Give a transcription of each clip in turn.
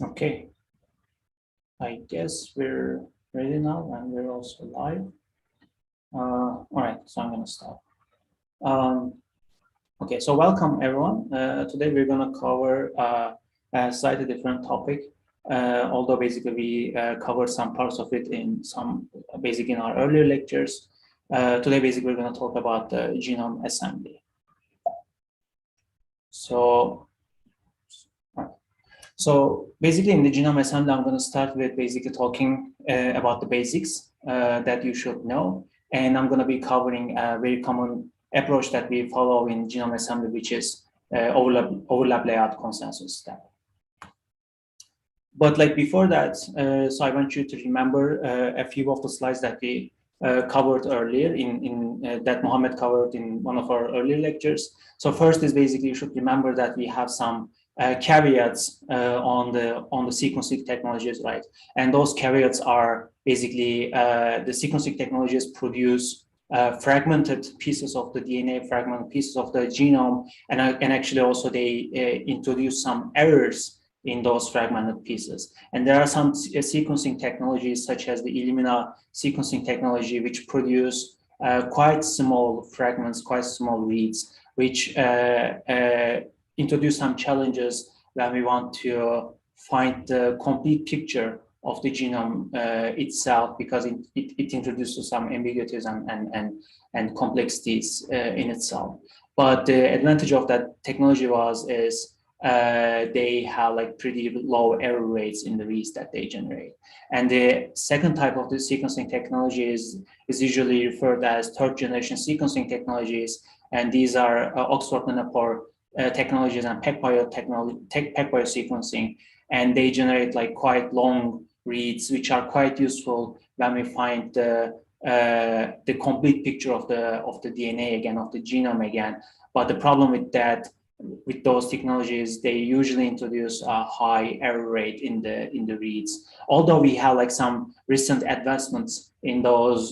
Okay, I guess we're ready now and we're also live. All right, so I'm going to start. Okay, so welcome everyone. Today we're going to cover a slightly different topic, although basically we covered some parts of it in in our earlier lectures. Today basically we're going to talk about the genome assembly. So basically in the genome assembly, I'm going to start with basically talking about the basics that you should know. And I'm going to be covering a very common approach that we follow in genome assembly, which is overlap layout consensus step. But like before that, so I want you to remember a few of the slides that we covered earlier that Mohammed covered in one of our earlier lectures. So first is basically you should remember that we have some caveats on the sequencing technologies, right? And those caveats are basically the sequencing technologies produce fragmented pieces of the DNA, fragmented pieces of the genome, and actually also they introduce some errors in those fragmented pieces. And there are some sequencing technologies such as the Illumina sequencing technology, which produce quite small fragments, quite small reads, which introduce some challenges when we want to find the complete picture of the genome itself, because it introduces some ambiguities and complexities in itself. But the advantage of that technology is they have like pretty low error rates in the reads that they generate. And the second type of the sequencing technology is usually referred as third generation sequencing technologies. And these are Oxford Nanopore technologies and PacBio sequencing. And they generate like quite long reads, which are quite useful when we find the complete picture of the DNA again, of the genome again. But the problem with those technologies, they usually introduce a high error rate in the reads. Although we have like some recent advancements in those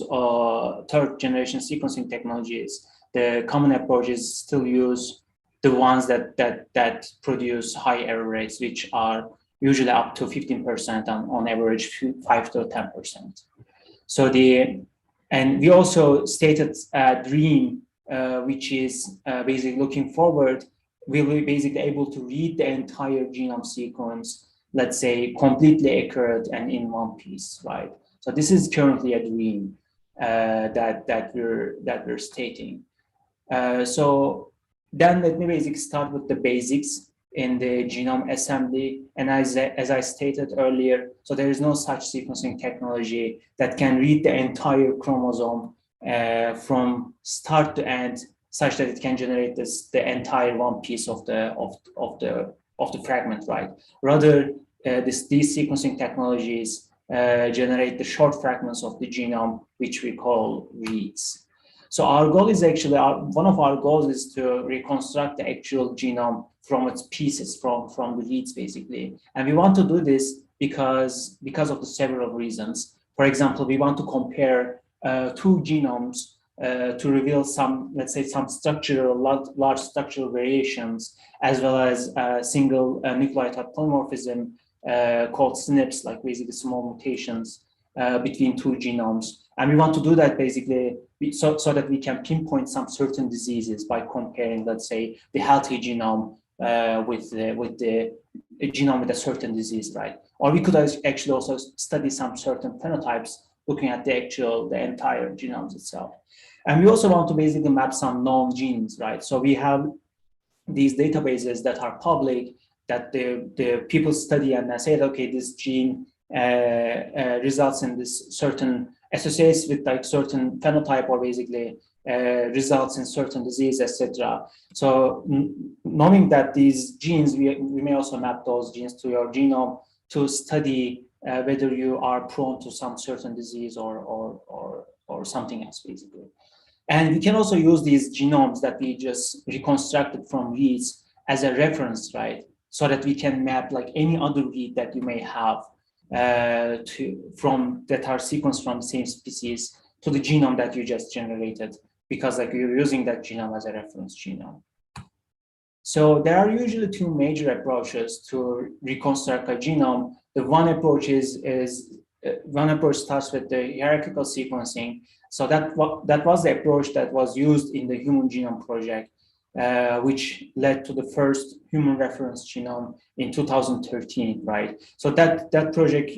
third generation sequencing technologies, the common approach is still use the ones that produce high error rates, which are usually up to 15% on average 5 to 10%. So and we also stated a dream, which is basically looking forward. We will be basically able to read the entire genome sequence, let's say completely accurate and in one piece, right? So this is currently a dream that we're stating. So then let me basically start with the basics in the genome assembly. And as I stated earlier, so there is no such sequencing technology that can read the entire chromosome from start to end, such that it can generate the entire one piece of the fragment, right? Rather, these sequencing technologies generate the short fragments of the genome, which we call reads. So our goal is actually one of our goals is to reconstruct the actual genome from its pieces, from the reads basically, and we want to do this because of the several reasons. For example, we want to compare two genomes to reveal some, let's say, some large structural variations, as well as single nucleotide polymorphism called SNPs, like basically small mutations between two genomes. And we want to do that basically so that we can pinpoint some certain diseases by comparing, let's say, the healthy genome with the genome with a certain disease, right? Or we could actually also study some certain phenotypes, looking at the entire genomes itself. And we also want to basically map some known genes, right? So we have these databases that are public, that the people study and they say, okay, this gene results in this certain, associates with like certain phenotype, or basically results in certain disease, etc. So knowing that these genes, we may also map those genes to your genome to study whether you are prone to some certain disease or something else, basically. And we can also use these genomes that we just reconstructed from reads as a reference, right? So that we can map like any other read that you may have that are sequenced from the same species to the genome that you just generated, because like you're using that genome as a reference genome. So there are usually two major approaches to reconstruct a genome. The one approach starts with the hierarchical sequencing. So that was the approach that was used in the Human Genome Project, which led to the first human reference genome in 2013, right? So that project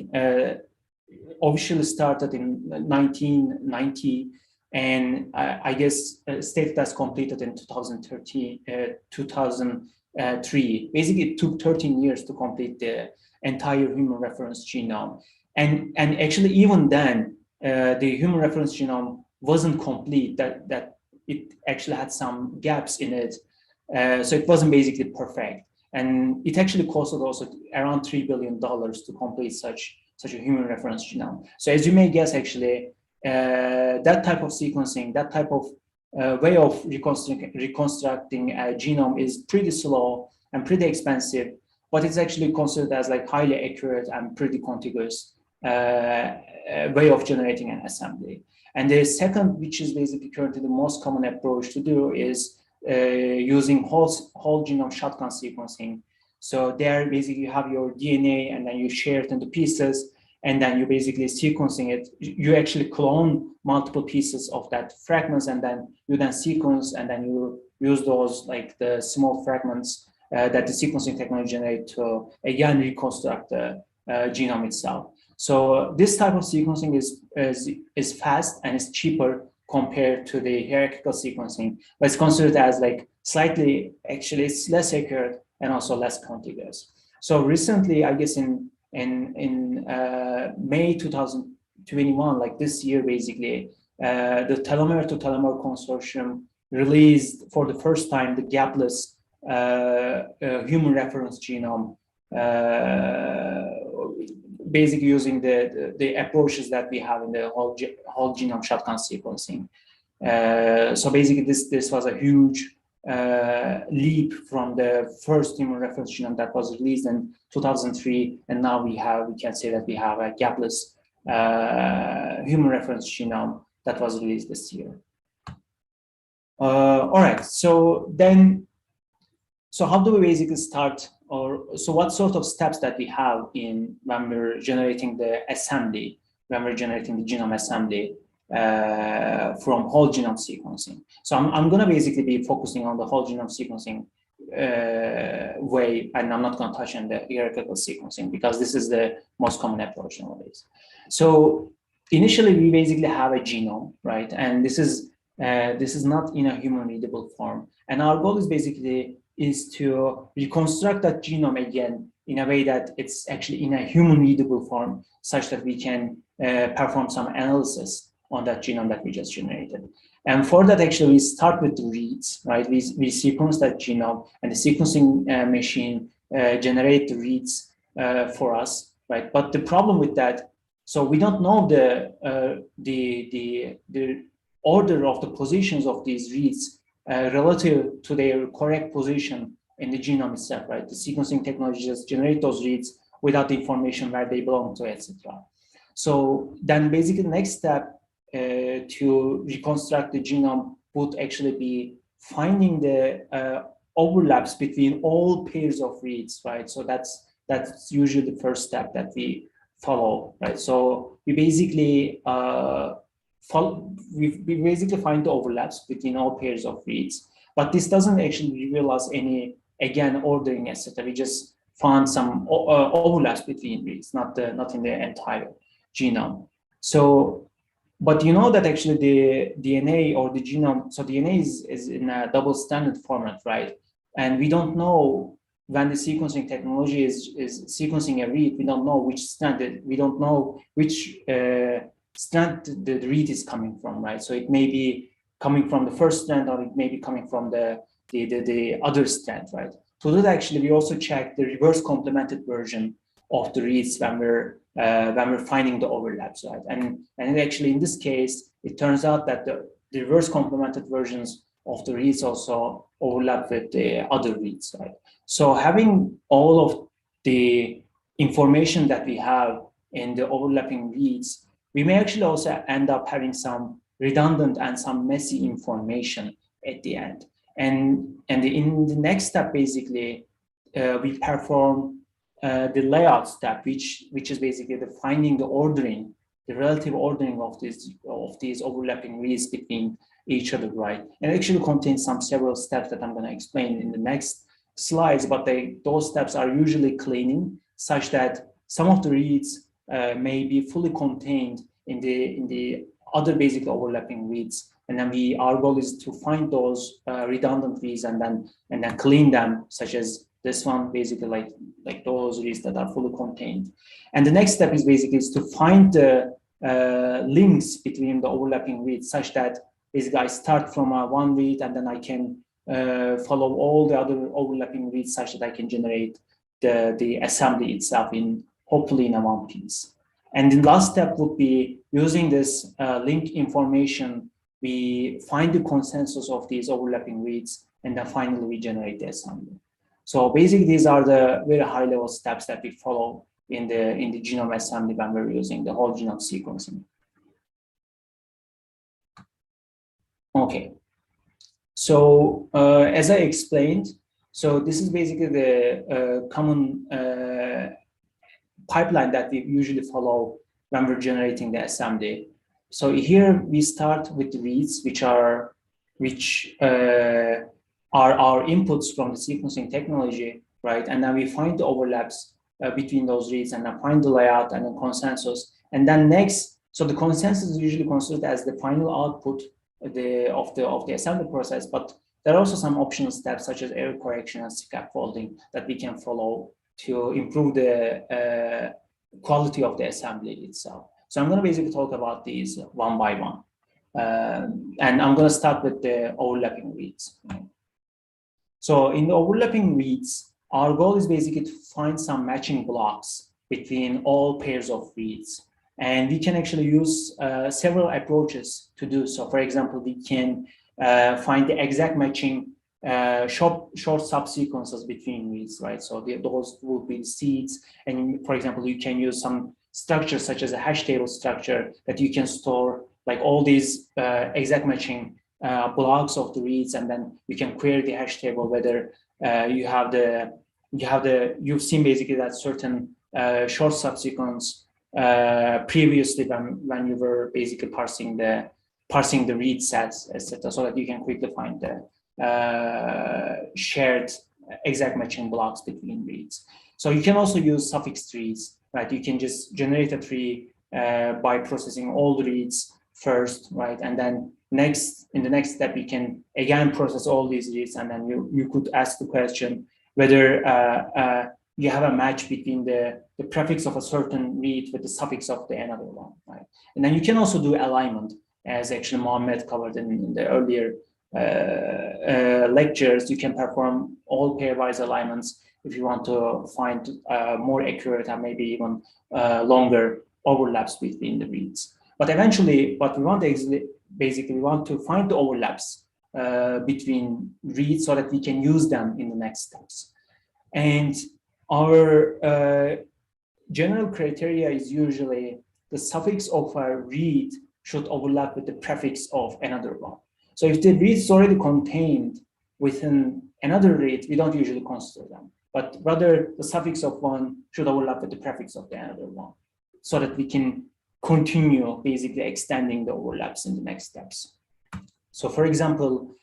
officially started in 1990, and I guess state that's completed in 2003. Basically, it took 13 years to complete the entire human reference genome. And actually, even then, the human reference genome wasn't complete, that it actually had some gaps in it. So it wasn't basically perfect. And it actually costed also around $3 billion to complete such a human reference genome. So as you may guess, actually, that type of sequencing, that type of way of reconstructing a genome is pretty slow and pretty expensive, but it's actually considered as like highly accurate and pretty contiguous way of generating an assembly. And the second, which is basically currently the most common approach to do, is using whole genome shotgun sequencing. So there, basically, you have your DNA, and then you share it into pieces, and then you basically sequencing it. You actually clone multiple pieces of that fragments, and then you sequence, and then you use those, like the small fragments that the sequencing technology generate to again reconstruct the genome itself. So this type of sequencing is fast and is cheaper compared to the hierarchical sequencing, but it's considered as like slightly, actually it's less accurate and also less contiguous. So recently, I guess in May 2021, like this year, basically, the telomere to telomere consortium released for the first time the gapless human reference genome, basically using the approaches that we have in the whole genome shotgun sequencing. So basically, this was a huge leap from the first human reference genome that was released in 2003, and now we can say that we have a gapless human reference genome that was released this year. All right, so how do we basically start, so what sort of steps that we have when we're generating the assembly, when we're generating the genome assembly from whole genome sequencing? So I'm going to basically be focusing on the whole genome sequencing way, and I'm not going to touch on the hierarchical sequencing because this is the most common approach nowadays. So initially, we basically have a genome, right? And this is not in a human readable form. And our goal is to reconstruct that genome again in a way that it's actually in a human readable form, such that we can perform some analysis on that genome that we just generated. And for that, actually, we start with the reads, right? We sequence that genome, and the sequencing machine generate the reads for us, right? But the problem with that, so we don't know the order of the positions of these reads relative to their correct position in the genome itself, right? The sequencing technology just generate those reads without the information where they belong to, etc. So then basically the next step to reconstruct the genome would actually be finding the overlaps between all pairs of reads, right? So that's usually the first step that we follow, right? So we basically find the overlaps between all pairs of reads, but this doesn't actually reveal us any, again, ordering, etc. We just found some overlaps between reads, not in the entire genome. So, but you know that actually the DNA or the genome, so DNA is in a double standard format, right? And we don't know when the sequencing technology is sequencing a read, we don't know which strand, we don't know which strand the read is coming from, right? So it may be coming from the first strand, or it may be coming from the other strand, right? To do that, actually, we also check the reverse complemented version of the reads when we're finding the overlaps, right? And actually, in this case, it turns out that the reverse complemented versions of the reads also overlap with the other reads, right? So having all of the information that we have in the overlapping reads, we may actually also end up having some redundant and some messy information at the end. And in the next step, basically, we perform the layout step, which is basically the finding the ordering, the relative ordering of these overlapping reads between each other, right? And it actually contains several steps that I'm going to explain in the next slides, but those steps are usually cleaning, such that some of the reads may be fully contained in the other basic overlapping reads. And then our goal is to find those redundant reads and then clean them, such as this one, basically like those reads that are fully contained. And the next step is basically to find the links between the overlapping reads, such that basically I start from one read and then I can follow all the other overlapping reads, such that I can generate the assembly itself hopefully in one piece. And the last step would be using this link information. We find the consensus of these overlapping reads, and then finally we generate the assembly. So basically, these are the very high-level steps that we follow in the genome assembly when we're using the whole genome sequencing. Okay. So as I explained, so this is basically the common pipeline that we usually follow when we're generating the assembly. So here we start with the reads, which are our inputs from the sequencing technology, right? And then we find the overlaps between those reads, and then find the layout and the consensus. And then next, so the consensus is usually considered as the final output of the assembly process, but there are also some optional steps such as error correction and scaffolding that we can follow to improve the quality of the assembly itself. So I'm going to basically talk about these one by one. And I'm going to start with the overlapping reads. So in the overlapping reads, our goal is basically to find some matching blocks between all pairs of reads. And we can actually use several approaches to do so. For example, we can find the exact matching short subsequences between reads, right? So those will be seeds. And for example, you can use some structures such as a hash table structure that you can store like all these exact matching blocks of the reads, and then you can query the hash table whether you've seen basically that certain short subsequence previously when you were basically parsing the read sets, etc., so that you can quickly find the shared exact matching blocks between reads. So you can also use suffix trees, right? You can just generate a tree by processing all the reads first, right? And then in the next step, you can again process all these reads, and then you could ask the question whether you have a match between the prefix of a certain read with the suffix of the another one, right? And then you can also do alignment, as actually Mohammed covered in the earlier lectures. You can perform all pairwise alignments if you want to find more accurate and maybe even longer overlaps between the reads. But eventually, what we want basically we want to find the overlaps between reads so that we can use them in the next steps. And our general criteria is usually the suffix of a read should overlap with the prefix of another one. So if the read is already contained within another read, we don't usually consider them, but rather the suffix of one should overlap with the prefix of the another one, so that we can continue basically extending the overlaps in the next steps. So for example,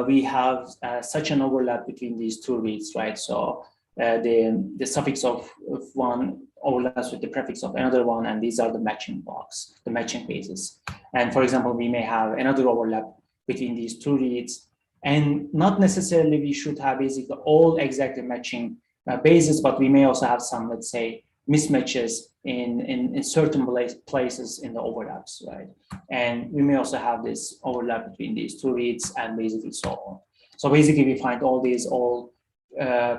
we have such an overlap between these two reads, right? So the suffix of one overlaps with the prefix of another one, and these are the matching blocks, the matching bases. And for example, we may have another overlap between these two reads, and not necessarily we should have basically all exactly matching bases, but we may also have some, let's say, mismatches in certain places in the overlaps, right? And we may also have this overlap between these two reads and basically so on. So basically we find all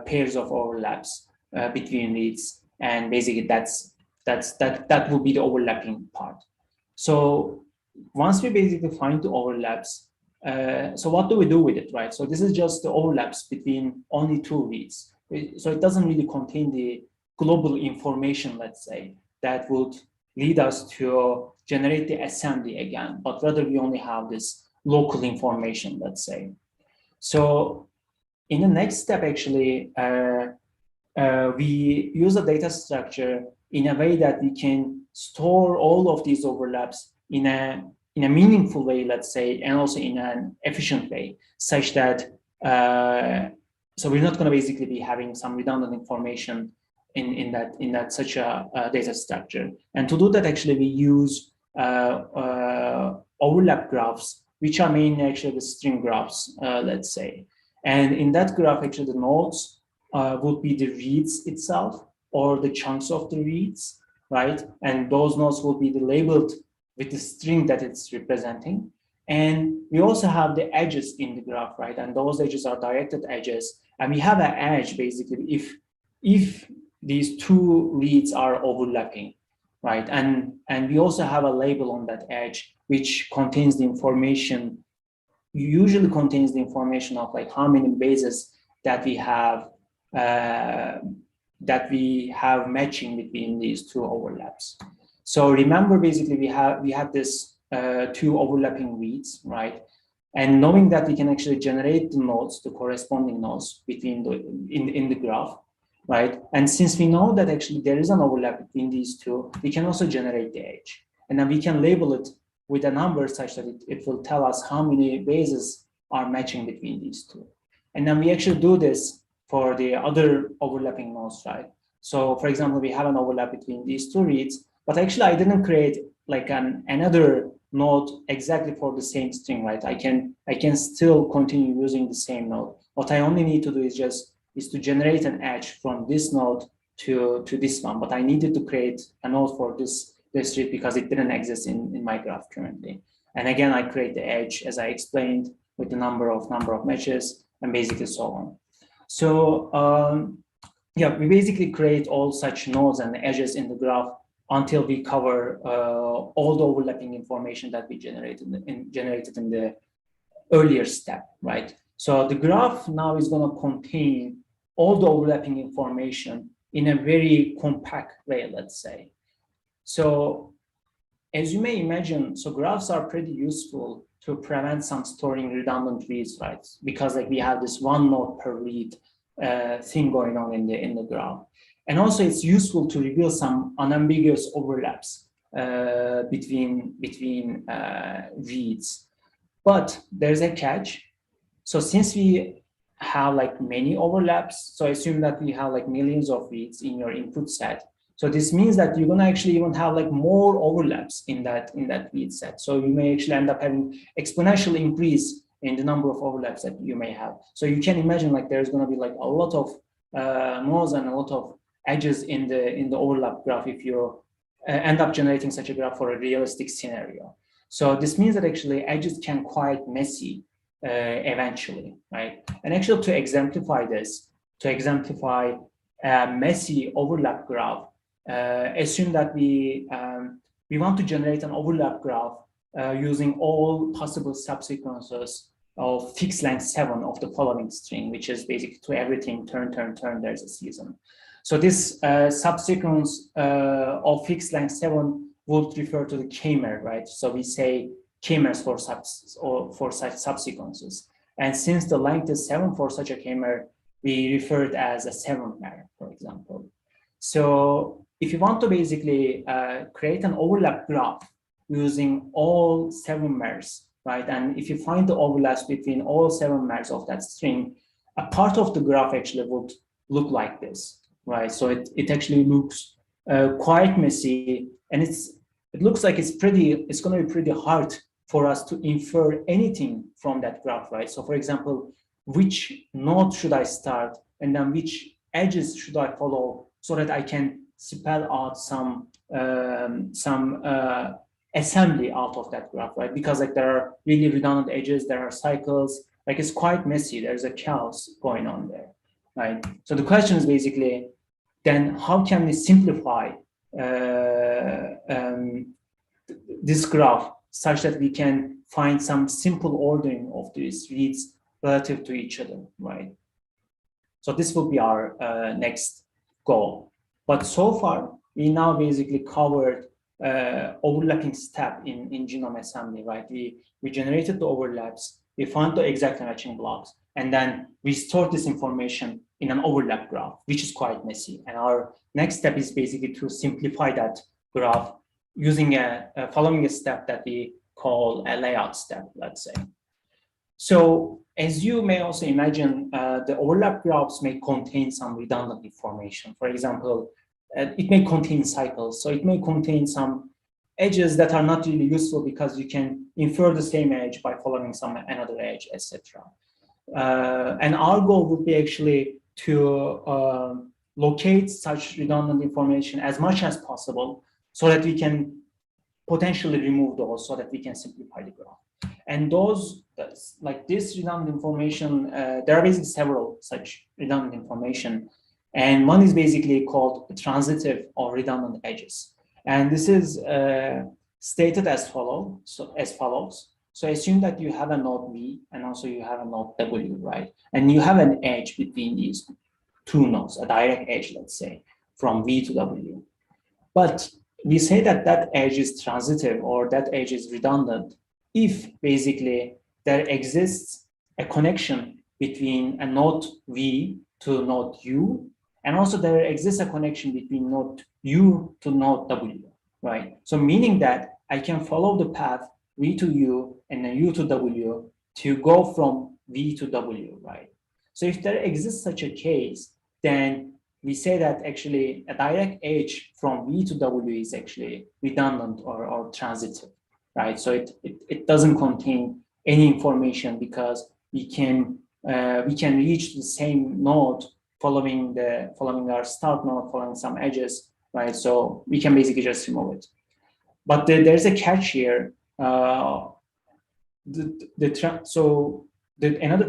pairs of overlaps between reads, and basically that will be the overlapping part. So once we basically find the overlaps, so what do we do with it, right? So this is just the overlaps between only two reads. So it doesn't really contain the global information, let's say, that would lead us to generate the assembly again, but rather we only have this local information, let's say. So in the next step, actually, we use a data structure in a way that we can store all of these overlaps in a meaningful way, let's say, and also in an efficient way, such that so we're not going to basically be having some redundant information in that such a data structure. And to do that, actually, we use overlap graphs, which are mainly actually the string graphs, let's say. And in that graph, actually, the nodes would be the reads itself or the chunks of the reads, right? And those nodes will be labeled with the string that it's representing. And we also have the edges in the graph, right? And those edges are directed edges. And we have an edge, basically, if these two reads are overlapping, right? And we also have a label on that edge, which contains the information, usually contains the information of like how many bases that we have matching between these two overlaps. So remember, basically, we have this two overlapping reads, right? And knowing that we can actually generate the nodes, the corresponding nodes between in the graph, right? And since we know that actually there is an overlap between these two, we can also generate the edge, and then we can label it with a number such that it will tell us how many bases are matching between these two. And then we actually do this for the other overlapping nodes, right? So for example, we have an overlap between these two reads, but actually I didn't create like another node exactly for the same string, right? I can still continue using the same node. What I only need to do is to generate an edge from this node to this one, but I needed to create a node for this read because it didn't exist in my graph currently. And again, I create the edge as I explained with the number of matches and basically so on. So yeah, we basically create all such nodes and edges in the graph until we cover all the overlapping information that we generated in the earlier step, right? So the graph now is going to contain all the overlapping information in a very compact way, let's say. So as you may imagine, so graphs are pretty useful to prevent some storing redundant reads, right? Because like we have this one node per read thing going on in the graph. And also it's useful to reveal some unambiguous overlaps between reads. But there's a catch. So since we have like many overlaps, so assume that we have like millions of reads in your input set. So this means that you're going to actually even have like more overlaps in that read set. So you may actually end up having exponential increase in the number of overlaps that you may have. So you can imagine like there's going to be like a lot of nodes and a lot of edges in the overlap graph if you end up generating such a graph for a realistic scenario. So this means that actually edges can quite messy eventually, right? And actually to exemplify this, to exemplify a messy overlap graph, assume that we want to generate an overlap graph using all possible subsequences of fixed length 7 of the following string, which is basically to everything turn, there's a season. So this subsequence of fixed length 7 would refer to the k-mer, right? So we say k-mers for such subsequences. And since the length is 7 for such a k-mer, we refer it as a 7-mer, for example. So if you want to basically create an overlap graph using all 7-mers, right? And if you find the overlaps between all 7-mers of that string, a part of the graph actually would look like this, right? So it actually looks quite messy, and it looks like it's going to be pretty hard for us to infer anything from that graph, right? So for example, which node should I start, and then which edges should I follow so that I can spell out some assembly out of that graph, right? Because like there are really redundant edges, there are cycles, like it's quite messy. There's a chaos going on there, right? So the question is basically, then how can we simplify this graph such that we can find some simple ordering of these reads relative to each other, right? So this will be our next goal. But so far, we now basically covered overlapping step in genome assembly, right? We generated the overlaps, we find the exact matching blocks, and then we store this information in an overlap graph, which is quite messy. And our next step is basically to simplify that graph using following a step that we call a layout step, let's say. So as you may also imagine, the overlap graphs may contain some redundant information. For example, it may contain cycles. So it may contain some edges that are not really useful because you can infer the same edge by following another edge, etc. And our goal would be actually to locate such redundant information as much as possible so that we can potentially remove those so that we can simplify the graph. And those, like this redundant information, there are basically several such redundant information. And one is basically called transitive or redundant edges. And this is stated as follows. So assume that you have a node V and also you have a node W, right? And you have an edge between these two nodes, a direct edge, let's say, from V to W. But we say that that edge is transitive or that edge is redundant if basically there exists a connection between a node V to node U, and also there exists a connection between node U to node W, right? So meaning that I can follow the path V to U and then U to W to go from V to W, right? So if there exists such a case, then we say that actually a direct edge from V to W is actually redundant or transitive, right? So it doesn't contain any information because we can reach the same node following our start node, following some edges, right? So we can basically just remove it. But there's a catch here. Another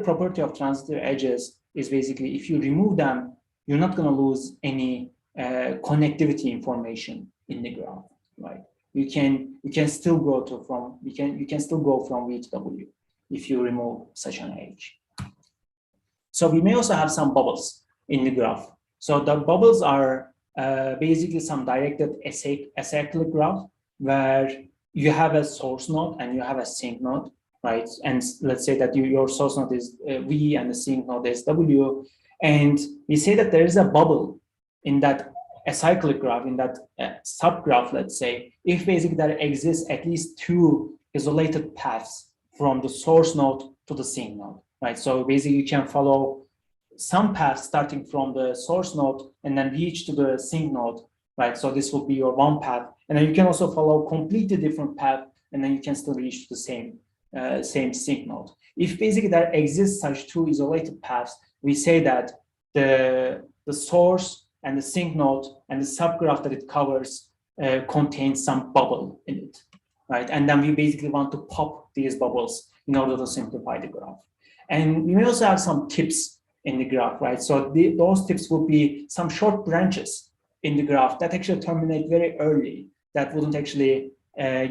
property of transitive edges is basically if you remove them, you're not going to lose any connectivity information in the graph, right? You can still go from V to W if you remove such an edge. So we may also have some bubbles in the graph. So the bubbles are basically some directed acyclic graph where you have a source node and you have a sink node, right? And let's say that your source node is V and the sink node is W. And we say that there is a bubble in that acyclic graph, in that subgraph, let's say, if basically there exists at least two isolated paths from the source node to the sink node, right? So basically you can follow some path starting from the source node and then reach to the sink node, right? So this will be your one path. And then you can also follow completely different path and then you can still reach to the same sink node. If basically there exists such two isolated paths, we say that the source and the sink node and the subgraph that it covers contains some bubble in it, right? And then we basically want to pop these bubbles in order to simplify the graph. And we may also have some tips in the graph, right? So those tips would be some short branches in the graph that actually terminate very early, that wouldn't actually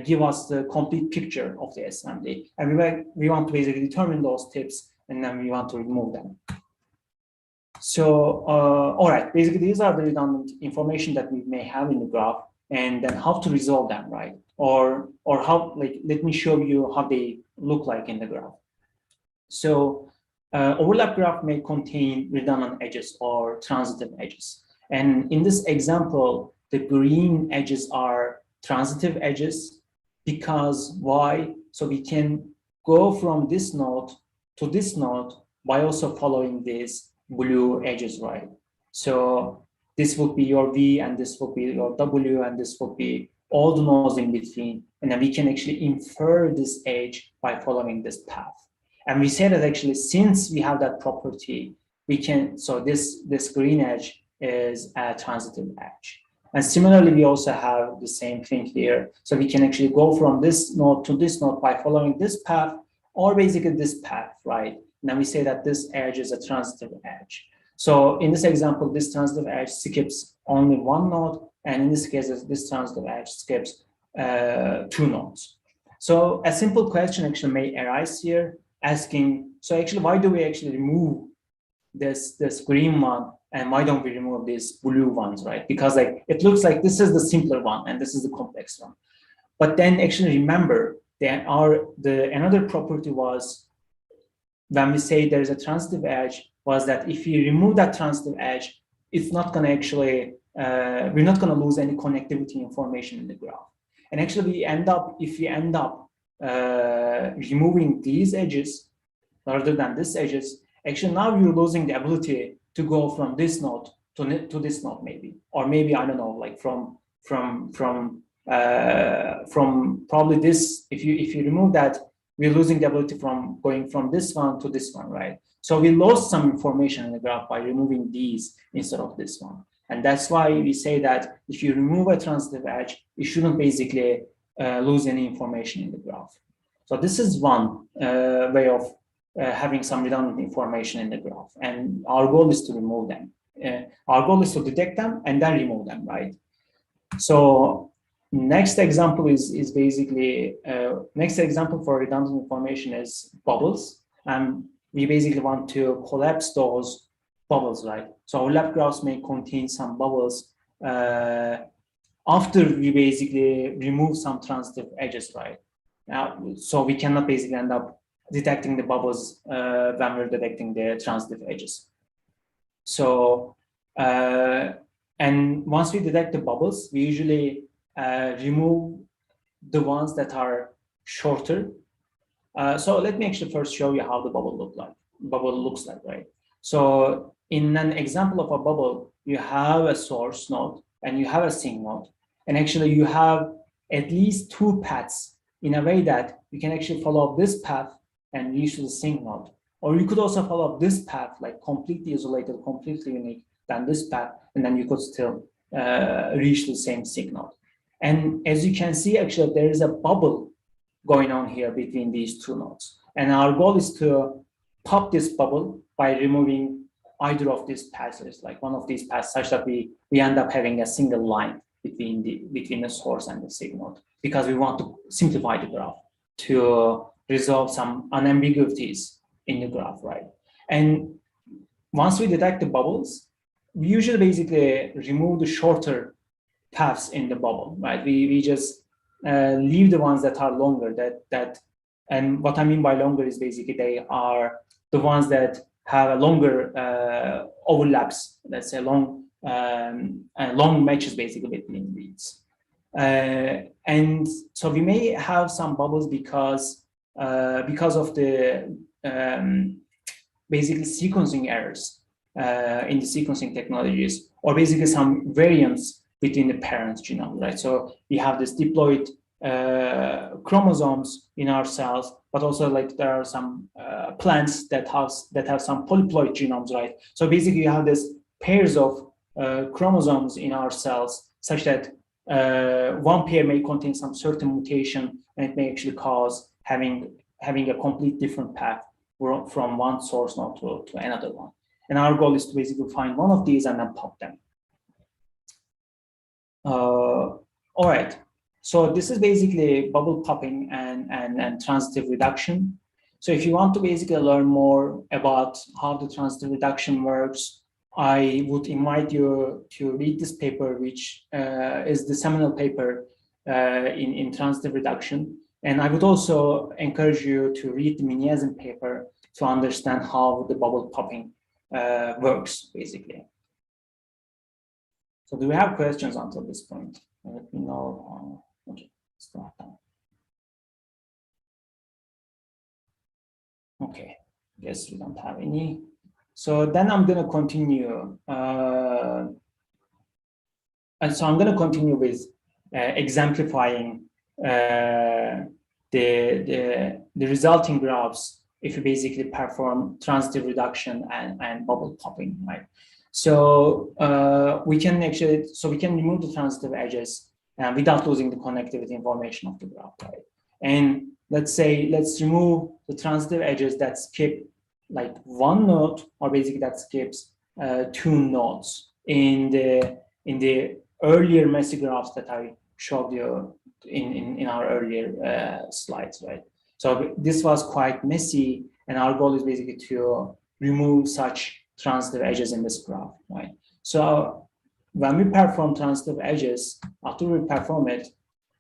give us the complete picture of the assembly. And we want to basically determine those tips and then we want to remove them. So, all right, basically these are the redundant information that we may have in the graph and then how to resolve them, right? Or how, like, let me show you how they look like in the graph. So overlap graph may contain redundant edges or transitive edges. And in this example, the green edges are transitive edges because why? So we can go from this node to this node by also following these blue edges, right? So this would be your V and this would be your W and this would be all the nodes in between. And then we can actually infer this edge by following this path. And we say that actually, since we have that property, we can, so this green edge is a transitive edge. And similarly, we also have the same thing here. So we can actually go from this node to this node by following this path or basically this path, right? And then we say that this edge is a transitive edge. So in this example, this transitive edge skips only one node. And in this case, this transitive edge skips two nodes. So a simple question actually may arise here asking, so actually, why do we actually remove this green one and why don't we remove these blue ones, right? Because like it looks like this is the simpler one and this is the complex one. But then actually remember that another property was when we say there's a transitive edge was that if you remove that transitive edge, it's not going to actually, we're not going to lose any connectivity information in the graph. And actually, we end up, if we end up removing these edges rather than these edges, actually now you're losing the ability to go from this node to this node, maybe, or maybe I don't know, like from probably this. If you remove that, we're losing the ability from going from this one to this one, right? So we lost some information in the graph by removing these instead of this one. And that's why we say that if you remove a transitive edge, you shouldn't basically lose any information in the graph. So this is one way of having some redundant information in the graph. And our goal is to remove them. Our goal is to detect them and then remove them, right? So next example is basically, next example for redundant information is bubbles. And we basically want to collapse those bubbles, right? So overlap graphs may contain some bubbles after we basically remove some transitive edges, right? So we cannot basically end up detecting the bubbles when we're detecting the transitive edges. So, and once we detect the bubbles, we usually remove the ones that are shorter. So let me actually first show you how the bubble looks like, right? So in an example of a bubble, you have a source node and you have a sink node. And actually you have at least two paths in a way that you can actually follow up this path and reach to the sink node. Or you could also follow up this path, like completely isolated, completely unique than this path, and then you could still reach the same sink node. And as you can see, actually, there is a bubble going on here between these two nodes. And our goal is to pop this bubble by removing either of these passes, like one of these paths, such that we end up having a single line between the source and the sink node, because we want to simplify the graph to resolve some unambiguities in the graph, right? And once we detect the bubbles, we usually basically remove the shorter paths in the bubble, right? We just leave the ones that are longer. And what I mean by longer is basically they are the ones that have a longer overlaps. Let's say long matches basically between these. And so we may have some bubbles because of the basically sequencing errors in the sequencing technologies, or basically some variants between the parent genome, right? So we have this diploid chromosomes in our cells, but also like there are some plants that have some polyploid genomes, right? So basically you have this pairs of chromosomes in our cells, such that one pair may contain some certain mutation, and it may actually cause having a complete different path from one source node to another one. And our goal is to basically find one of these and then pop them. All right. So this is basically bubble popping and transitive reduction. So if you want to basically learn more about how the transitive reduction works, I would invite you to read this paper, which is the seminal paper in transitive reduction. And I would also encourage you to read the GenASM paper to understand how the bubble popping works, basically. So do we have questions until this point? Let me know. Okay, start now. Okay, guess we don't have any. So then I'm going to continue. And so I'm going to continue with exemplifying the resulting graphs if you basically perform transitive reduction and bubble popping, right? So we can remove the transitive edges without losing the connectivity information of the graph, right? And let's remove the transitive edges that skip like one node, or basically that skips two nodes in the earlier messy graphs that I showed you in our earlier slides, right? So this was quite messy, and our goal is basically to remove such transitive edges in this graph, right? So when we perform transitive edges, after we perform it,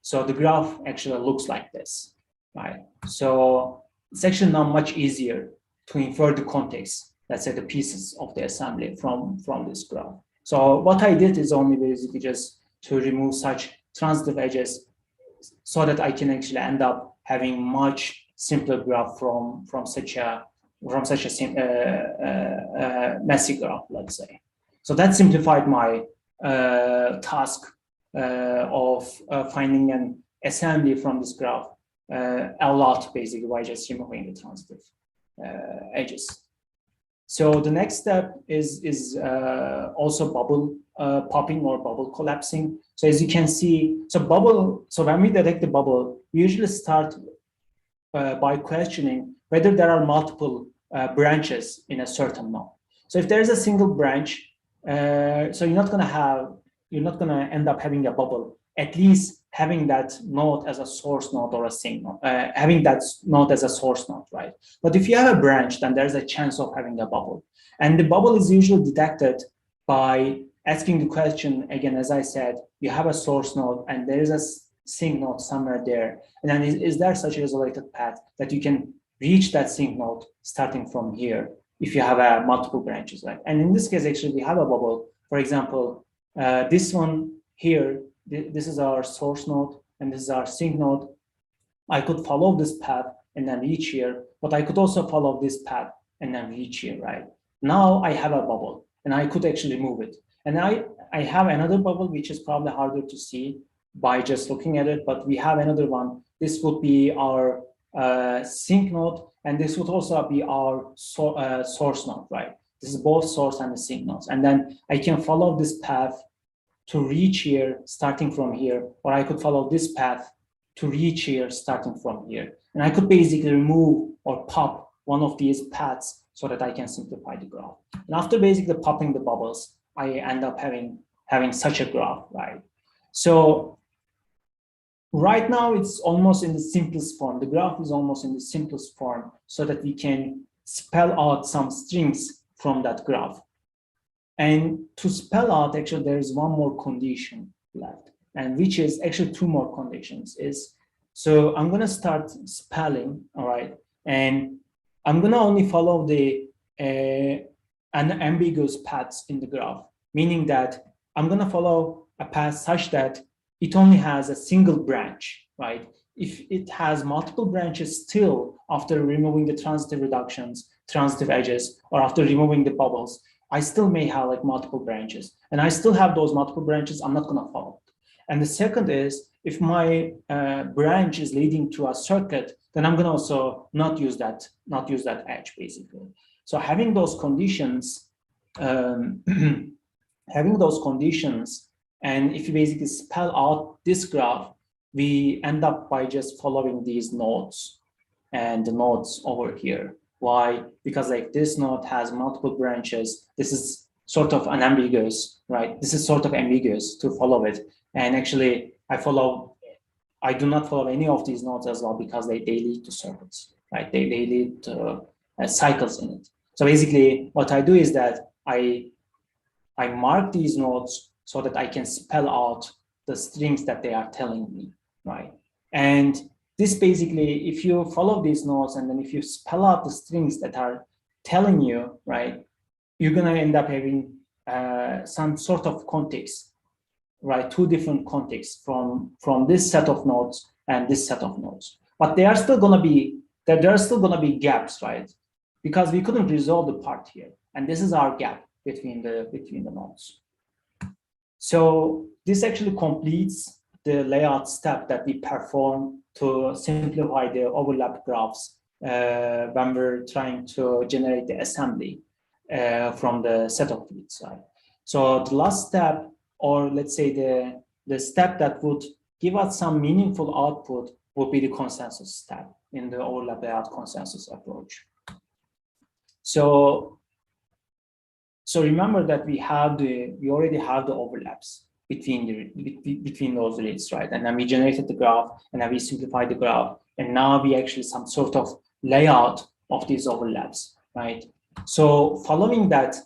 so the graph actually looks like this, right? So it's actually not much easier to infer the context, let's say the pieces of the assembly from this graph. So what I did is only basically just to remove such transitive edges so that I can actually end up having much simpler graph from such a messy graph, let's say. So that simplified my task of finding an assembly from this graph a lot, basically, by just removing the transitive edges. So the next step is also bubble popping or bubble collapsing. So as you can see, so when we detect the bubble, we usually start by questioning whether there are multiple branches in a certain node. So if there is a single branch, so you're not going to end up having a bubble, at least having that node as a source node or a sink node, having that node as a source node, right? But if you have a branch, then there's a chance of having a bubble. And the bubble is usually detected by asking the question, again, as I said, you have a source node and there is a sink node somewhere there. And then is there such a isolated path that you can reach that sink node starting from here if you have multiple branches, right? And in this case, actually, we have a bubble. For example, this one here, this is our source node, and this is our sink node. I could follow this path and then reach here, but I could also follow this path and then reach here, right? Now I have a bubble, and I could actually move it. And I have another bubble, which is probably harder to see by just looking at it, but we have another one. This would be our sink node, and this would also be our source node, right? This is both source and the sink nodes. And then I can follow this path to reach here, starting from here, or I could follow this path to reach here, starting from here. And I could basically remove or pop one of these paths so that I can simplify the graph. And after basically popping the bubbles, I end up having such a graph, right? So right now it's almost in the simplest form. The graph is almost in the simplest form so that we can spell out some strings from that graph. And to spell out, actually, there is one more condition left, and which is actually two more conditions. So I'm going to start spelling, all right, and I'm going to only follow the unambiguous paths in the graph, meaning that I'm going to follow a path such that it only has a single branch, right? If it has multiple branches still after removing the transitive reductions, transitive edges, or after removing the bubbles, I still may have like multiple branches, and I still have those multiple branches. I'm not going to follow it. And the second is, if my branch is leading to a circuit, then I'm going to also not use that edge, basically. So having those conditions, and if you basically spell out this graph, we end up by just following these nodes and the nodes over here. Why? Because like this node has multiple branches. This is sort of unambiguous, right? This is sort of ambiguous to follow it. And actually, I do not follow any of these nodes as well because they lead to circuits, right? They lead to cycles in it. So basically, what I do is that I mark these nodes so that I can spell out the strings that they are telling me, right? And this basically, if you follow these nodes and then if you spell out the strings that are telling you, right, you're going to end up having some sort of contigs, right? Two different contigs from this set of nodes and this set of nodes. But there are still going to be gaps, right? Because we couldn't resolve the part here, and this is our gap between the nodes. So this actually completes the layout step that we perform to simplify the overlap graphs when we're trying to generate the assembly from the set of fields, right? So the last step, or let's say the step that would give us some meaningful output, would be the consensus step in the overlap layout consensus approach. So remember that we already have the overlaps between those reads, right? And then we generated the graph, and then we simplified the graph, and now we actually some sort of layout of these overlaps, right? So following that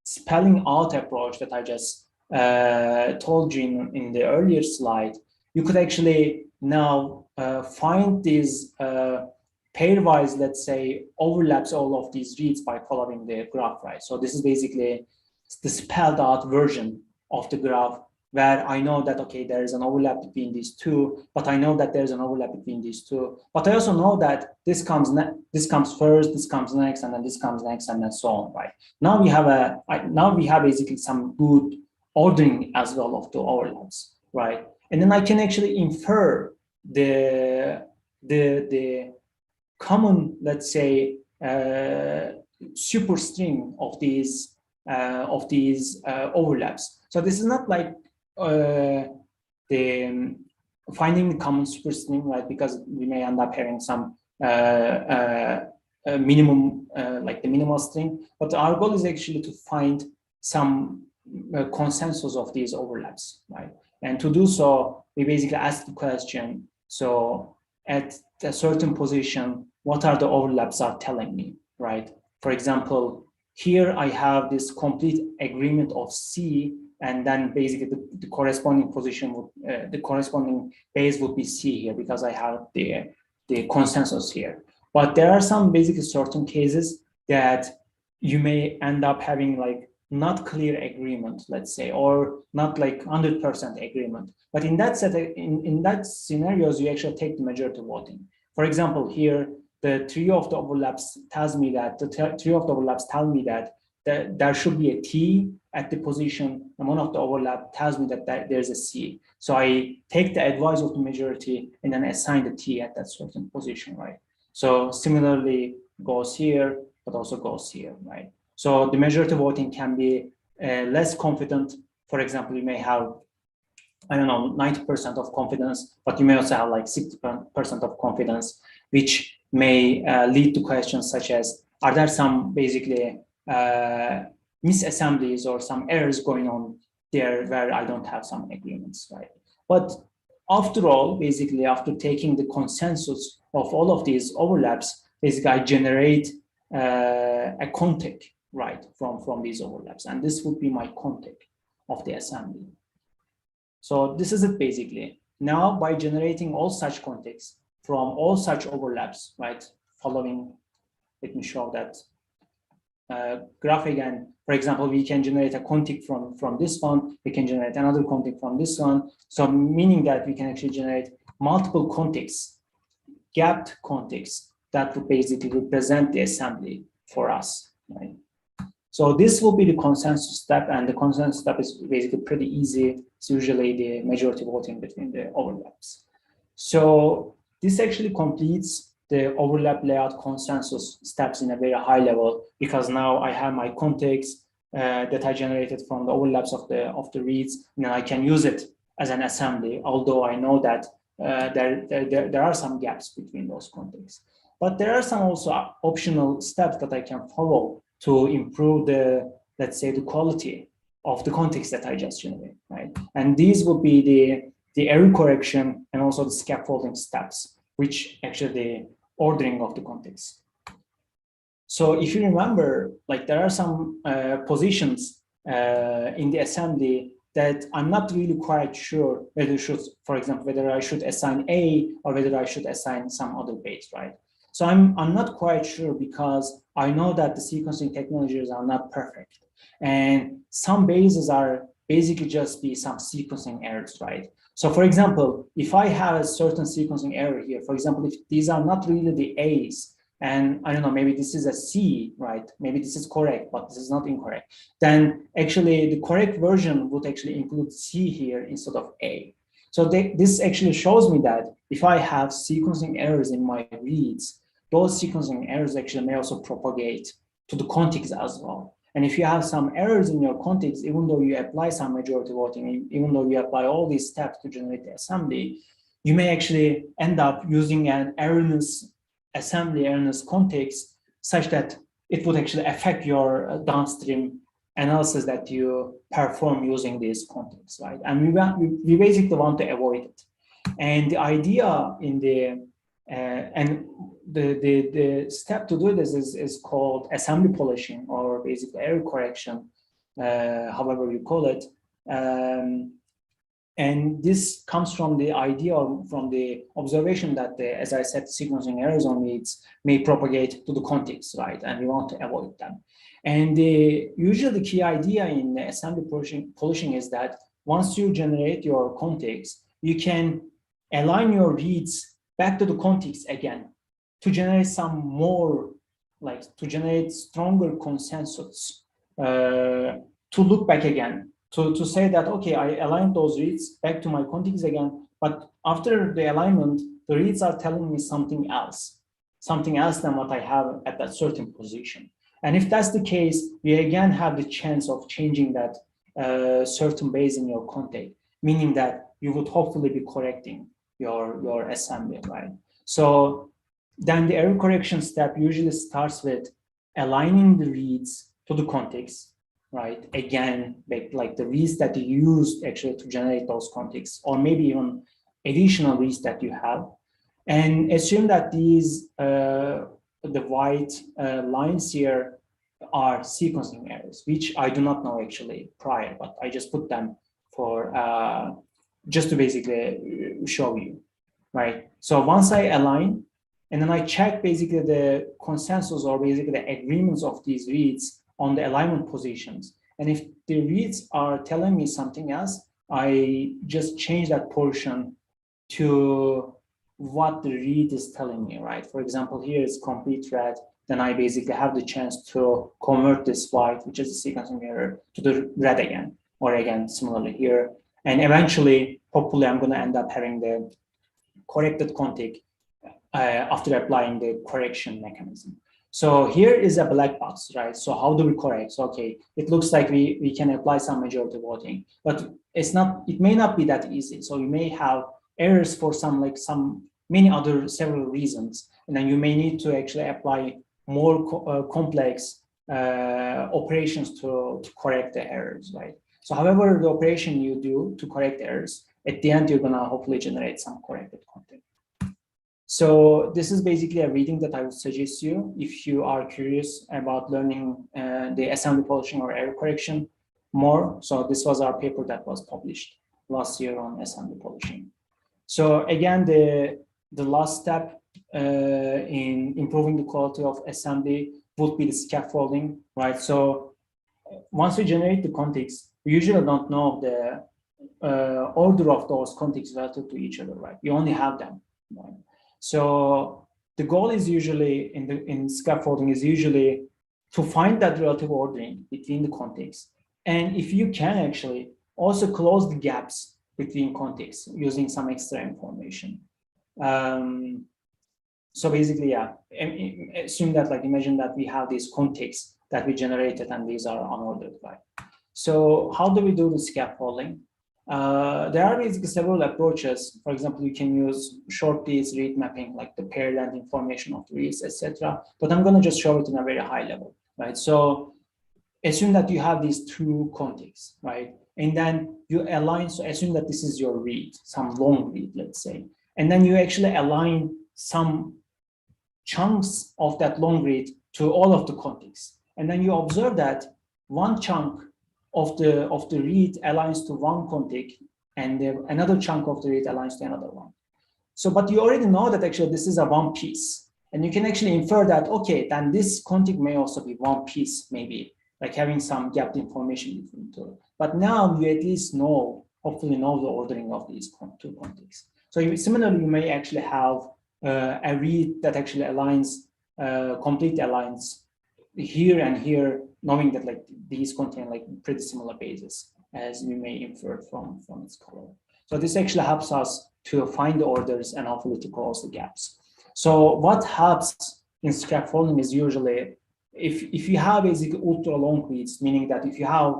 spelling out approach that I just told you in the earlier slide, you could actually now find these pairwise, let's say, overlaps all of these reads by following the graph, right? So this is basically the spelled out version of the graph where I know that, okay, there is an overlap between these two, but I know that there's an overlap between these two. But I also know that this comes first, this comes next, and then this comes next, and then so on, right? Now we have basically some good ordering as well of the overlaps, right? And then I can actually infer the common, let's say, superstring of these overlaps. So this is not like the finding the common superstring, right? Because we may end up having some minimum, like the minimal string. But our goal is actually to find some consensus of these overlaps, right? And to do so, we basically ask the question, so at a certain position, what are the overlaps are telling me, right? For example, here I have this complete agreement of C, and then basically the corresponding position would, the corresponding base would be C here because I have the consensus here. But there are some basically certain cases that you may end up having like not clear agreement, let's say, or not like 100% agreement. But in that in that scenarios, you actually take the majority voting. For example, here the trio of the overlaps tells me that there should be a T at the position, and one of the overlap tells me that there's a C. So I take the advice of the majority and then assign the T at that certain position, right? So similarly goes here, but also goes here, right? So the majority voting can be less confident. For example, you may have, I don't know, 90% of confidence, but you may also have like 60% of confidence, which may lead to questions such as, are there some basically misassemblies or some errors going on there where I don't have some agreements, right? But after all, basically, after taking the consensus of all of these overlaps, basically I generate a contig, right, from these overlaps. And this would be my contig of the assembly. So this is it basically. Now, by generating all such contigs from all such overlaps, right, following, let me show that graph again. For example, we can generate a contig from this one, we can generate another contig from this one. So meaning that we can actually generate multiple contigs, gapped contigs that would basically represent the assembly for us, right? So this will be the consensus step, and the consensus step is basically pretty easy. It's usually the majority voting between the overlaps. So this actually completes the overlap layout consensus steps in a very high level, because now I have my contigs that I generated from the overlaps of the reads, and then I can use it as an assembly, although I know that there are some gaps between those contigs. But there are some also optional steps that I can follow to improve the, let's say, the quality of the contigs that I just generated, right? And these will be the error correction and also the scaffolding steps, which actually the ordering of the contigs. So if you remember, like there are some positions in the assembly that I'm not really quite sure whether for example, whether I should assign A or whether I should assign some other base, right? So I'm not quite sure, because I know that the sequencing technologies are not perfect. And some bases are basically just be some sequencing errors, right? So for example, if I have a certain sequencing error here, for example, if these are not really the A's, and I don't know, maybe this is a C, right? Maybe this is correct, but this is not incorrect. Then actually the correct version would actually include C here instead of A. So this actually shows me that if I have sequencing errors in my reads, those sequencing errors actually may also propagate to the contigs as well. And if you have some errors in your contigs, even though you apply some majority voting, even though you apply all these steps to generate the assembly, you may actually end up using an erroneous assembly, erroneous contigs, such that it would actually affect your downstream analysis that you perform using these contigs, right? And we basically want to avoid it. And the idea in the the step to do this is called assembly polishing, or basically error correction, however you call it. And this comes from the idea or from the observation that, as I said, sequencing errors on reads may propagate to the contigs, right? And we want to avoid them. And usually the key idea in assembly polishing is that once you generate your contigs, you can align your reads back to the contigs again to generate some more, like to generate stronger consensus, to look back again. To say that, okay, I aligned those reads back to my contigs again, but after the alignment, the reads are telling me something else than what I have at that certain position. And if that's the case, you again have the chance of changing that certain base in your contig, meaning that you would hopefully be correcting your assembly, right? So then the error correction step usually starts with aligning the reads to the contigs, right? Again, like the reads that you used actually to generate those contigs, or maybe even additional reads that you have, and assume that these the white lines here are sequencing errors, which I do not know actually prior, but I just put them for just to basically show you, right? So once I align, and then I check basically the consensus or basically the agreements of these reads on the alignment positions. And if the reads are telling me something else, I just change that portion to what the read is telling me, right? For example, here is complete red. Then I basically have the chance to convert this white, which is a sequencing error, to the red again, or again, similarly here. And eventually, hopefully, I'm going to end up having the corrected contig after applying the correction mechanism. So here is a black box, right? So how do we correct? So, okay, it looks like we can apply some majority voting, but it may not be that easy. So you may have errors for many other several reasons, and then you may need to actually apply more complex operations to correct the errors, right? So however the operation you do to correct errors, at the end, you're gonna hopefully generate some corrected content. So this is basically a reading that I would suggest you if you are curious about learning the assembly polishing or error correction more. So this was our paper that was published last year on assembly polishing. So again, the last step in improving the quality of assembly would be the scaffolding, right? So once we generate the contigs, we usually don't know the order of those contigs relative to each other, right? We only have them, right? So the goal is usually in scaffolding is usually to find that relative ordering between the contigs, and if you can actually also close the gaps between contigs using some extra information. So basically, yeah, assume that, like, imagine that we have these contigs that we generated and these are unordered, right? So how do we do the scaffolding? There are basically several approaches. For example, you can use short reads, read mapping, like the pair length information of the reads, etc. But I'm going to just show it in a very high level, right? So assume that you have these two contigs, right? And then you align, so assume that this is your read, some long read, let's say. And then you actually align some chunks of that long read to all of the contigs. And then you observe that one chunk of the read aligns to one contig, and another chunk of the read aligns to another one. So, but you already know that actually this is a one piece, and you can actually infer that, okay, then this contig may also be one piece, maybe like having some gapped information between two. But now you at least know, hopefully know the ordering of these two contigs. So similarly, you may actually have a read that actually aligns, complete aligns here and here, knowing that like these contain like pretty similar bases, as we may infer from its color. So this actually helps us to find the orders and hopefully to close the gaps. So what helps in scaffolding is usually if you have basically ultra long reads, meaning that if you have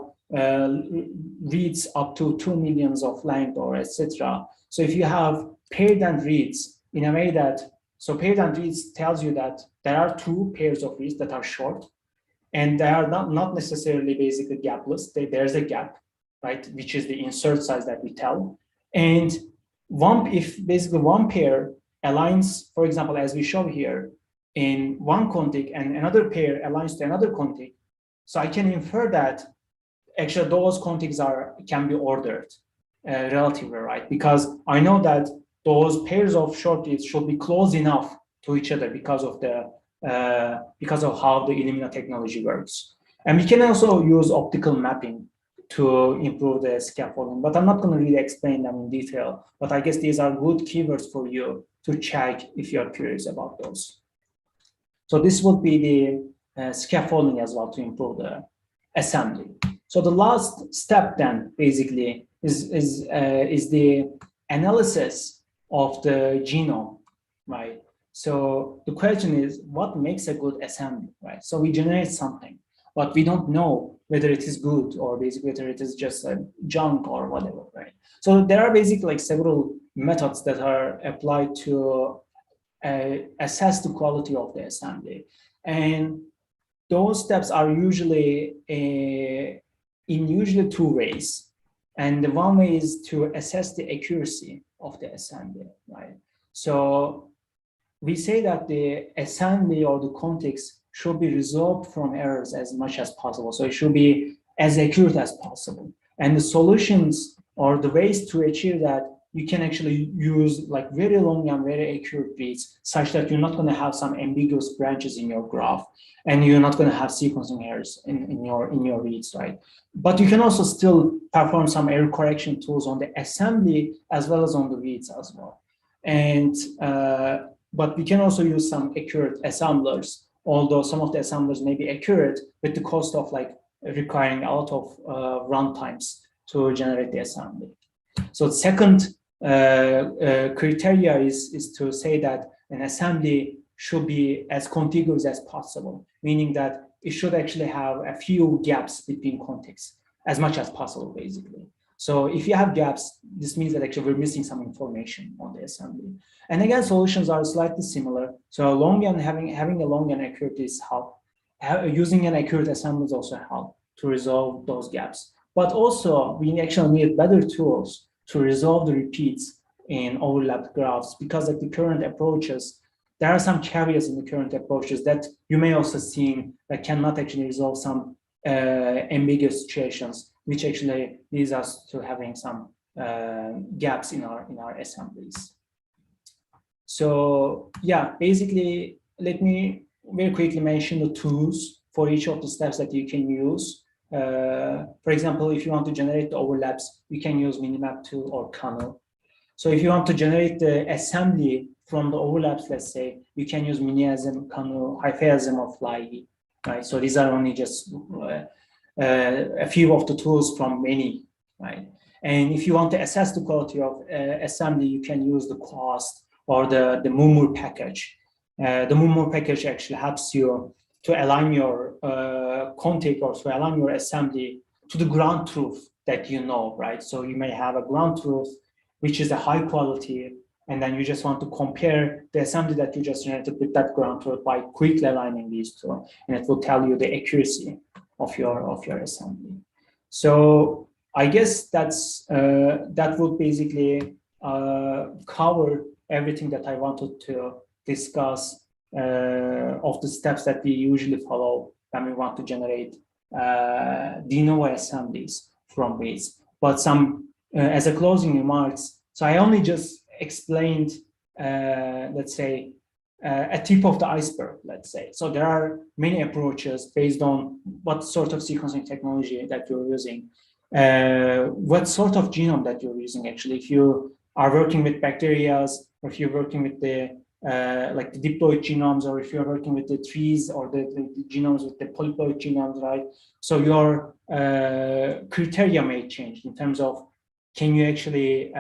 reads up to 2 millions of length or etc. So if you have paired end reads in a way that, so paired end reads tells you that there are two pairs of reads that are short, and they are not necessarily basically gapless. There's a gap, right, which is the insert size that we tell. And if basically one pair aligns, for example, as we show here, in one contig and another pair aligns to another contig, so I can infer that actually those contigs can be ordered. relatively, right? Because I know that those pairs of short reads should be close enough to each other because of how the Illumina technology works. And we can also use optical mapping to improve the scaffolding, but I'm not going to really explain them in detail. But I guess these are good keywords for you to check if you're curious about those. So this would be the scaffolding as well to improve the assembly. So the last step then basically is the analysis of the genome, right? So the question is, what makes a good assembly, right? So we generate something, but we don't know whether it is good or basically whether it is just junk or whatever, right? So there are basically like several methods that are applied to assess the quality of the assembly. And those steps are usually in usually two ways. And the one way is to assess the accuracy of the assembly, right? So we say that the assembly or the context should be resolved from errors as much as possible. So it should be as accurate as possible. And the solutions or the ways to achieve that, you can actually use like very long and very accurate reads such that you're not going to have some ambiguous branches in your graph, and you're not going to have sequencing errors in your reads, right? But you can also still perform some error correction tools on the assembly as well as on the reads as well. And but we can also use some accurate assemblers, although some of the assemblers may be accurate with the cost of like requiring a lot of run times to generate the assembly. So the second criteria is to say that an assembly should be as contiguous as possible, meaning that it should actually have a few gaps between contexts as much as possible, basically. So if you have gaps, this means that actually we're missing some information on the assembly. And again, solutions are slightly similar. So long and having a long and accurate is help. Using an accurate assembly is also help to resolve those gaps. But also, we actually need better tools to resolve the repeats in overlapped graphs, because of the current approaches, there are some caveats in the current approaches that you may also see that cannot actually resolve some ambiguous situations, which actually leads us to having some gaps in our assemblies. So yeah, basically, let me very quickly mention the tools for each of the steps that you can use. For example, if you want to generate the overlaps, you can use Minimap tool or Kernel. So if you want to generate the assembly from the overlaps, let's say, you can use GenASM, Kernel, HiFiASM, or Fly, right? So these are only just a few of the tools from many, right? And if you want to assess the quality of assembly, you can use the cost or the Murmur package. The Murmur package actually helps you to align your contig or to align your assembly to the ground truth that you know, right? So you may have a ground truth, which is a high quality, and then you just want to compare the assembly that you just generated with that ground truth by quickly aligning these two, and it will tell you the accuracy of your assembly. So I guess that would basically cover everything that I wanted to discuss of the steps that we usually follow when we want to generate de novo assemblies from reads. But some, as a closing remarks, so I only just explained, let's say, a tip of the iceberg, let's say. So there are many approaches based on what sort of sequencing technology that you're using, what sort of genome that you're using, actually. If you are working with bacteria, or if you're working with the like the diploid genomes, or if you're working with the trees or the genomes with the polyploid genomes, right? So your criteria may change in terms of, can you actually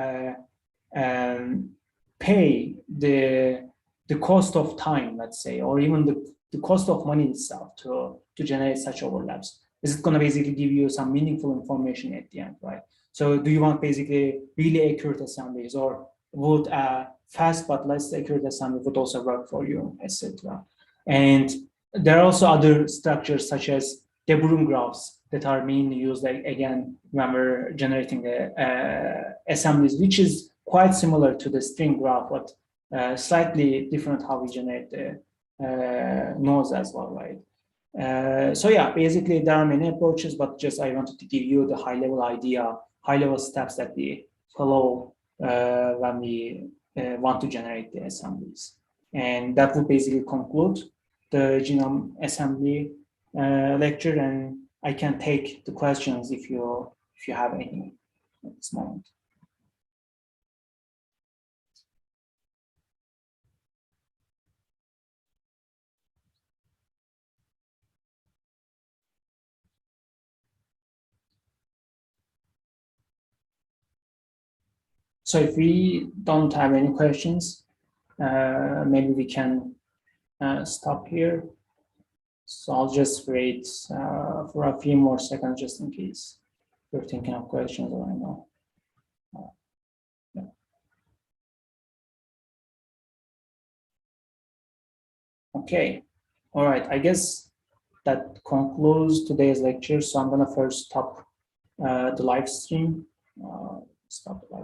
pay the cost of time, let's say, or even the cost of money itself to generate such overlaps? Is it going to basically give you some meaningful information at the end, right? So do you want basically really accurate assemblies, or would fast but less accurate assembly would also work for you, etc. And there are also other structures such as de Bruijn graphs that are mainly used, like, again, when we're generating the assemblies, which is quite similar to the string graph, but slightly different how we generate the nodes as well, right? So yeah, basically there are many approaches, but just I wanted to give you the high-level idea, high-level steps that we flow when we want to generate the assemblies. And that will basically conclude the genome assembly lecture, and I can take the questions if you have any at this moment. So if we don't have any questions, maybe we can stop here. So I'll just wait for a few more seconds just in case you're thinking of questions or I know. Yeah. Okay, all right, I guess that concludes today's lecture. So I'm gonna first stop the live stream. Stop the live